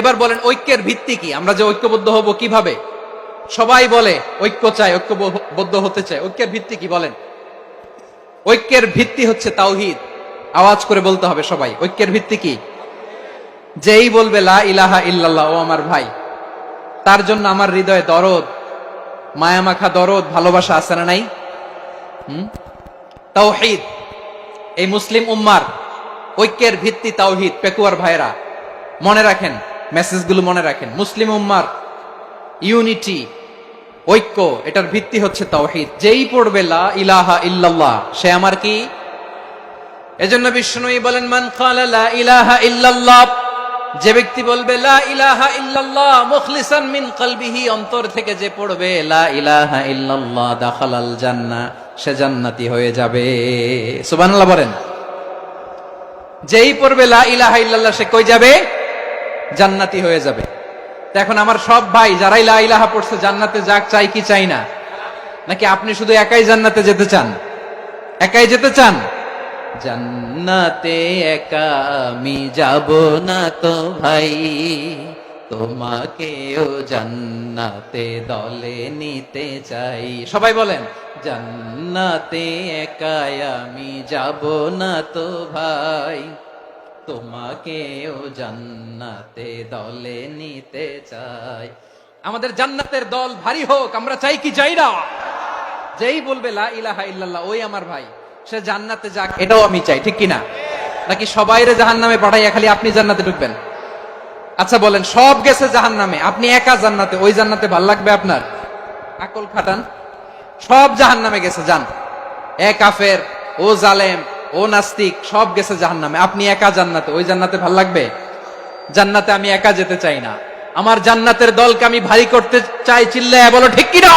এবার বলেন ঐক্যের ভিত্তি কি? আমরা যে ঐক্যবদ্ধ হব কিভাবে? সবাই বলে ঐক্য চাই, ঐক্যবদ্ধ হতে চায়। ঐক্যের ভিত্তি কি বলেন? ঐক্যের ভিত্তি হচ্ছে তাওহীদ। আওয়াজ করে বলতে হবে সবাই, ঐক্যের ভিত্তি কি? যেই বলবে লা ইলাহা ইল্লাল্লাহ, ও আমার ভাই, তার জন্য আমার হৃদয়ে দরদ, মায়ামাখা দরদ, ভালোবাসা আছে না নাই? তাওহীদ। এই মুসলিম উম্মার ঐক্যের ভিত্তি তাওহীদ। পেকুয়ার ভাইরা মনে রাখেন, মেসেজগুলো মনে রাখেন। মুসলিম উম্মার ইউনিটি, ঐক্য, এটার ভিত্তি হচ্ছে তাওহীদ। যেই পড়বে লা ইলাহা ইল্লাল্লাহ, সে আমার কি? এজন্য বিষ্ণুই বলেন, মান ক্বালা লা ইলাহা ইল্লাল্লাহ, যে ব্যক্তি বলবে লা ইলাহা ইল্লাল্লাহ মুখলিসান মিন কলবিহি, অন্তর থেকে যে পড়বে লা ইলাহা ইল্লাল্লাহ, দাখালাল জান্নাহ, সে জান্নাতি হয়ে যাবে। সুবহানাল্লাহ বলেন। যেই পড়বে লা ইলাহা ইল্লাল্লাহ, সে কই যাবে? জান্নাতি হয়ে যাবে। তো এখন আমার সব ভাই যারাই লা ইলাহা পড়ছে জান্নাতে যাক, চাই কি চাই না? নাকি আপনি শুধু একাই জান্নাতে যেতে চান? একাই যেতে চান? জান্নাতে একা আমি যাব না তো ভাই, তোমাকেও জান্নাতে দলে নিতে চাই। সবাই বলেন, জান্নাতে একা আমি যাব না তো ভাই, তোমাকেও জান্নাতে দলে নিতে চাই। আমাদের জান্নাতের দল ভারী হোক, আমরা চাই কি চাই না? যেই বলবে লা ইলাহা ইল্লাল্লাহ, ওই আমার ভাই, সে জান্নাতে যাক, এটাও আমি চাই, ঠিক কিনা? নাকি সবাইরে জাহান্নামে পাঠাইয়া খালি আপনি জান্নাতে ঢুকবেন? আচ্ছা বলেন, সব গেছে জাহান্নামে, আপনি একা জান্নাতে, ওই জান্নাতে ভাল লাগবে আপনার? আকল খাটান। সব জাহান্নামে গেছে, যান। এ কাফের, ও জালেম, ও নাস্তিক, সব গেছে জাহান্নামে, আপনি একা জান্নাতে, ওই জান্নাতে ভাল লাগবে? জান্নাতে আমি একা যেতে চাই না, আমার জান্নাতের দলকে আমি ভারী করতে চাই। চিল্লায়া বলো ঠিক কিনা?